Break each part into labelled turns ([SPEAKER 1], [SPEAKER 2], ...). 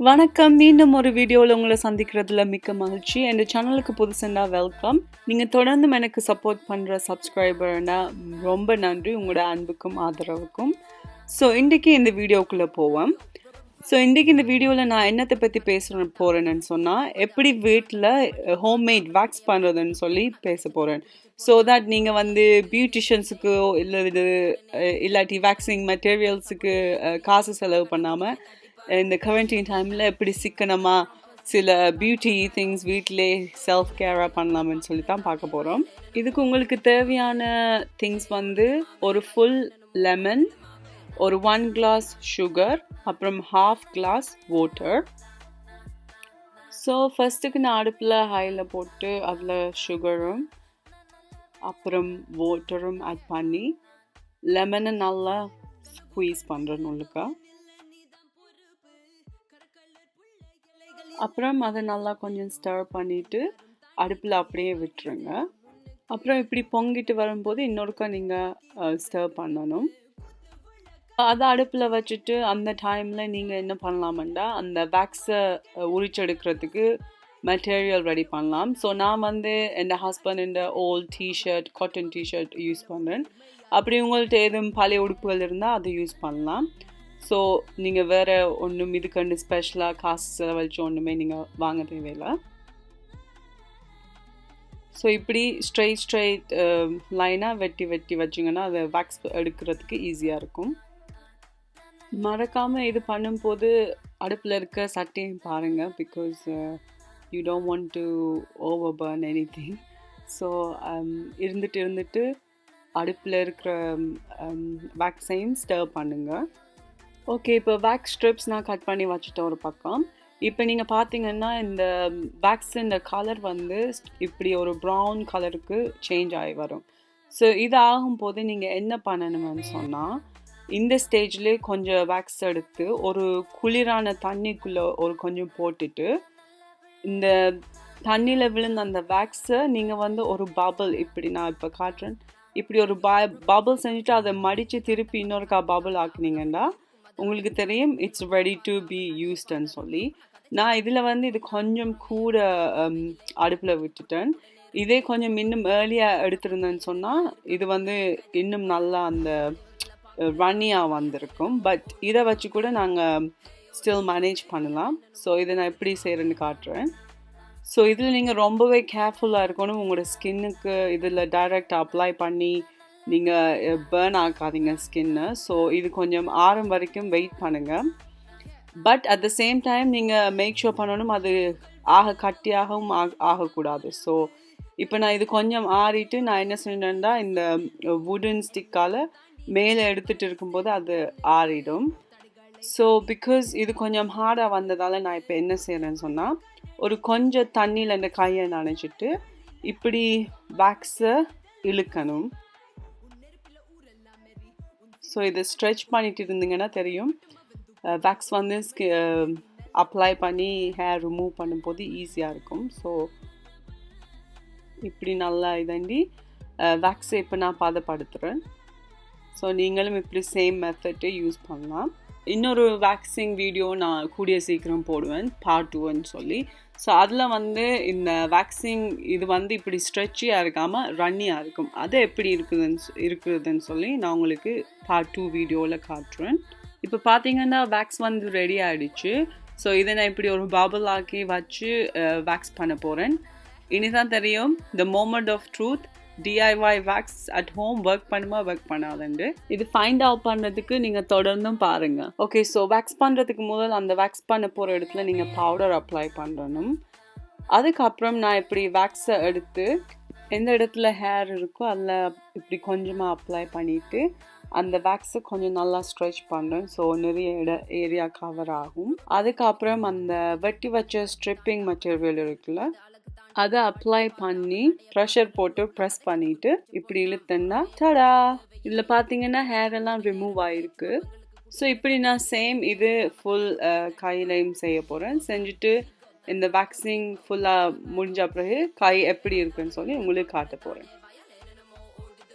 [SPEAKER 1] வணக்கம். மீண்டும் ஒரு வீடியோல உங்கள சந்திக்கிறதுல மிக்க மகிழ்ச்சி. என் சேனலுக்கு புதுசுன்னா வெல்கம். நீங்க தொடர்ந்தும் எனக்கு சப்போர்ட் பண்ற சப்ஸ்கிரைபர்னா ரொம்ப நன்றி. உங்களோட அன்புக்கும் ஆதரவுக்கும். இன்றைக்கு இந்த வீடியோக்குள்ள போவோம். இன்றைக்கு இந்த வீடியோல நான் என்னத்த பத்தி போறேன்னு சொன்னா, எப்படி வீட்ல ஹோம்மேட் வேக்ஸ் பண்றதுன்னு சொல்லி பேச போறேன். தட் நீங்க பியூட்டிஷியன்ஸுக்கோ இல்லாட்டி வேக்சிங் மெட்டீரியல்ஸுக்கு காசு செலவு பண்ணாம இந்த குவாரண்டைன் டைமில் எப்படி சிக்கனமாக சில பியூட்டி திங்ஸ் வீட்டிலே செல்ஃப் கேராக பண்ணலாம்னு சொல்லி தான் பார்க்க போகிறோம். இதுக்கு உங்களுக்கு தேவையான திங்ஸ் ஒரு ஃபுல் லெமன், ஒரு 1 glass சுகர், அப்புறம் 1/2 glass வாட்டர். ஃபர்ஸ்ட்டுக்கு நான் அடுப்பில் ஹையில் போட்டு அதில் சுகரும் அப்புறம் வாட்டரும் ஆட் பண்ணி லெமனை நல்லா ஸ்குவீஸ் பண்ணுறேன் உள்ளுக்கா. அப்புறம் அதை நல்லா கொஞ்சம் ஸ்டர் பண்ணிவிட்டு அடுப்பில் அப்படியே விட்டுருங்க. அப்புறம் இப்படி பொங்கிட்டு வரும்போது இன்னொருக்கா நீங்கள் ஸ்டர் பண்ணணும். அதை அடுப்பில் வச்சுட்டு அந்த டைமில் நீங்கள் என்ன பண்ணலாமண்டா அந்த வேக்ஸை உரிச்செடுக்கிறதுக்கு மெட்டீரியல் ரெடி பண்ணலாம். நான் என் husband old tshirt, cotton tshirt use பண்ணுறேன். அப்படி உங்கள்கிட்ட எதுவும் பழைய உடுப்புகள் இருந்தால் அதை யூஸ் பண்ணலாம். நீங்கள் வேறு ஒன்றும் இதுக்கு ஸ்பெஷலாக காசு செலவழிச்சு ஒன்றுமே நீங்கள் வாங்க தேவையில்லை. இப்படி ஸ்ட்ரைட் லைனாக வெட்டி வச்சிங்கன்னா அதை வேக்ஸ் எடுக்கிறதுக்கு ஈஸியாக இருக்கும். மறக்காமல் இது பண்ணும்போது அடுப்பில் இருக்க சட்டையும் பாருங்கள், because you don't want to over burn anything. இருந்துட்டு அடுப்பில் இருக்கிற வேக்ஸையும் ஸ்டர் பண்ணுங்கள். ஓகே, இப்போ வேக்ஸ் ஸ்ட்ரிப்ஸ் நான் கட் பண்ணி வச்சுட்டேன் ஒரு பக்கம். இப்போ நீங்கள் பார்த்தீங்கன்னா இந்த வேக்ஸின் கலர் இப்படி ஒரு ப்ரௌன் கலருக்கு சேஞ்ச் ஆகி வரும். இது ஆகும்போது நீங்கள் என்ன பண்ணணும்னு சொன்னால், இந்த ஸ்டேஜ்லேயே கொஞ்சம் வேக்ஸ் எடுத்து ஒரு குளிரான தண்ணிக்குள்ளே கொஞ்சம் போட்டுட்டு இந்த தண்ணியில் விழுந்த அந்த வேக்ஸை நீங்கள் ஒரு பபிள், இப்படி நான் இப்போ காட்டுறேன், இப்படி ஒரு பபிள் செஞ்சுட்டு அதை மடித்து திருப்பி இன்னொருக்கா பபிள் ஆக்குனீங்கன்னா உங்களுக்கு தெரியும் இட்ஸ் ரெடி டு பி யூஸ்டுன்னு சொல்லி. நான் இதில் இது கொஞ்சம் கூட அடுப்பில் விட்டுட்டேன். இதே கொஞ்சம் இன்னும் ஏர்லியாக எடுத்திருந்தேன்னு சொன்னால் இது இன்னும் நல்லா அந்த ரன்னியாக வந்திருக்கும். பட் இதை வச்சு கூட நாங்கள் ஸ்டில் மேனேஜ் பண்ணலாம். இதை நான் எப்படி செய்கிறேன்னு காட்டுறேன். இதில் நீங்கள் ரொம்பவே கேர்ஃபுல்லாக இருக்கணும். உங்களோட ஸ்கின்னுக்கு இதில் டைரெக்டாக அப்ளை பண்ணி நீங்கள் பேர்ன் ஆக்காதீங்க ஸ்கின்னு. இது கொஞ்சம் ஆறும் வரைக்கும் வெயிட் பண்ணுங்கள். But at the same time நீங்கள் மேக் ஷூர் பண்ணணும் அது கட்டியாகவும் ஆகக்கூடாது. இப்போ நான் இது கொஞ்சம் ஆறிட்டு நான் என்ன செஞ்சேன்னா இந்த வுடன் ஸ்டிக்கால் மேலே எடுத்துகிட்டு இருக்கும்போது அது ஆறிடும். பிகாஸ் இது கொஞ்சம் ஹார்டாக வந்ததால் நான் இப்போ என்ன செய்கிறேன்னு சொன்னால், ஒரு கொஞ்சம் தண்ணியில் இந்த கையை நனைச்சிட்டு இப்படி வேக்ஸை இழுக்கணும். இதை ஸ்ட்ரெச் பண்ணிட்டு இருந்தீங்கன்னா தெரியும் வேக்ஸ் அப்ளை பண்ணி ஹேர் ரிமூவ் பண்ணும்போது ஈஸியாக இருக்கும். இப்படி நல்லா இதாண்டி வேக்ஸை இப்போ நான் பதப்படுத்துகிறேன். நீங்களும் இப்படி சேம் மெத்தட்டை யூஸ் பண்ணலாம். இன்னொரு வேக்சிங் வீடியோ நான் கூடிய சீக்கிரம் போடுவேன், பார்ட் 2ன்னு சொல்லி. அதில் இந்த வேக்சிங் இது இப்படி ஸ்ட்ரெச்சியாக இருக்காமல் ரன்னியாக இருக்கும். அது எப்படி இருக்குதுன்னு சொல்லி நான் உங்களுக்கு பார்ட் 2 வீடியோவில் காட்டுறேன். இப்போ பார்த்தீங்கன்னா வேக்ஸ் ரெடி ஆகிடுச்சு. இதை நான் இப்படி ஒரு பபிள் ஆக்கி வச்சு வேக்ஸ் பண்ண போகிறேன். இனிதான் தெரியும் the moment of truth. DIY wax at home work பண்ணாதுண்டு. இது ஃபைண்ட் அவுட் பண்ணுறதுக்கு நீங்கள் தொடர்ந்தும் பாருங்கள். ஓகே, வேக்ஸ் பண்ணுறதுக்கு முதல் அந்த வேக்ஸ் பண்ண போகிற இடத்துல நீங்கள் பவுடர் அப்ளை பண்ணணும். அதுக்கப்புறம் நான் இப்படி வேக்ஸை எடுத்து எந்த இடத்துல ஹேர் இருக்கோ அதில் இப்படி கொஞ்சமாக அப்ளை பண்ணிவிட்டு அந்த வேக்ஸை கொஞ்சம் நல்லா ஸ்ட்ரெச் பண்ணுறேன். நிறைய ஏரியா கவர் ஆகும். அதுக்கப்புறம் அந்த வெட்டி வச்ச ஸ்ட்ரிப்பிங் மெட்டீரியல் இருக்குல்ல, அதை அப்ளை பண்ணி ப்ரெஷர் போட்டு ப்ரெஸ் பண்ணிவிட்டு இப்படி இழுத்தேன்னா டடா, இதில் பார்த்தீங்கன்னா ஹேர் எல்லாம் ரிமூவ் ஆகிருக்கு. இப்படி நான் சேம் இது ஃபுல் கையிலையும் செய்ய போகிறேன். செஞ்சுட்டு இந்த வேக்சிங் ஃபுல்லாக முடிஞ்ச பிறகு கை எப்படி இருக்குன்னு சொல்லி உங்களுக்கு காட்ட போகிறேன்.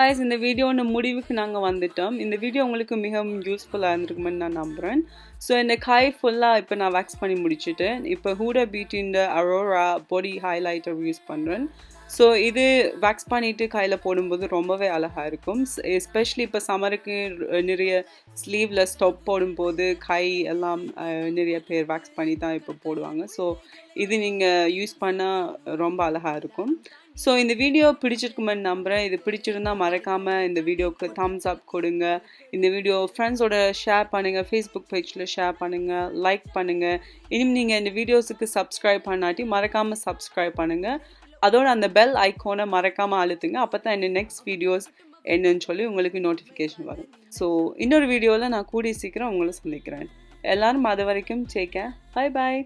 [SPEAKER 1] guys, இந்த வீடியோட முடிவுக்கு நாங்க வந்துட்டோம். இந்த வீடியோ உங்களுக்கு மிகவும் யூஸ்ஃபுல்லா இருந்திருக்கும்னு நான் நம்புறேன். ஸோ இந்த கை ஃபுல்லா இப்போ நான் வேக்ஸ் பண்ணி முடிச்சிட்டேன். இப்போ ஹூடா பியூட்டியோட அரோரா பாடி ஹைலைட்டர் யூஸ் பண்றேன். ஸோ இது வேக்ஸ் பண்ணிட்டு கையில் போடும்போது ரொம்பவே அழகாக இருக்கும். எஸ்பெஷலி இப்போ சம்மருக்கு நிறைய ஸ்லீவ்லெஸ் டாப் போடும்போது கை எல்லாம் நிறைய பேர் வேக்ஸ் பண்ணி தான் இப்போ போடுவாங்க. ஸோ இது நீங்கள் யூஸ் பண்ணால் ரொம்ப அழகாக இருக்கும். ஸோ இந்த வீடியோ பிடிச்சிருக்குமென்னு நம்புகிறேன். இது பிடிச்சிருந்தா மறக்காமல் இந்த வீடியோவுக்கு தம்ஸ் அப் கொடுங்க. இந்த வீடியோ ஃப்ரெண்ட்ஸோட ஷேர் பண்ணுங்கள், ஃபேஸ்புக் பேஜில் ஷேர் பண்ணுங்கள், லைக் பண்ணுங்கள். இனிமேல் நீங்கள் இந்த வீடியோஸுக்கு சப்ஸ்கிரைப் பண்ணாட்டி மறக்காமல் சப்ஸ்கிரைப் பண்ணுங்கள். அதோட அந்த பெல் ஐக்கானை மறக்காமல் அழுத்துங்க. அப்போ தான் என்ன நெக்ஸ்ட் வீடியோஸ் என்னன்னு சொல்லி உங்களுக்கு நோட்டிஃபிகேஷன் வரும். ஸோ இன்னொரு வீடியோவில் நான் கூடிய சீக்கிரம் உங்களை சந்திக்கிறேன். எல்லோரும் அது வரைக்கும் டேக் கேர். Bye bye.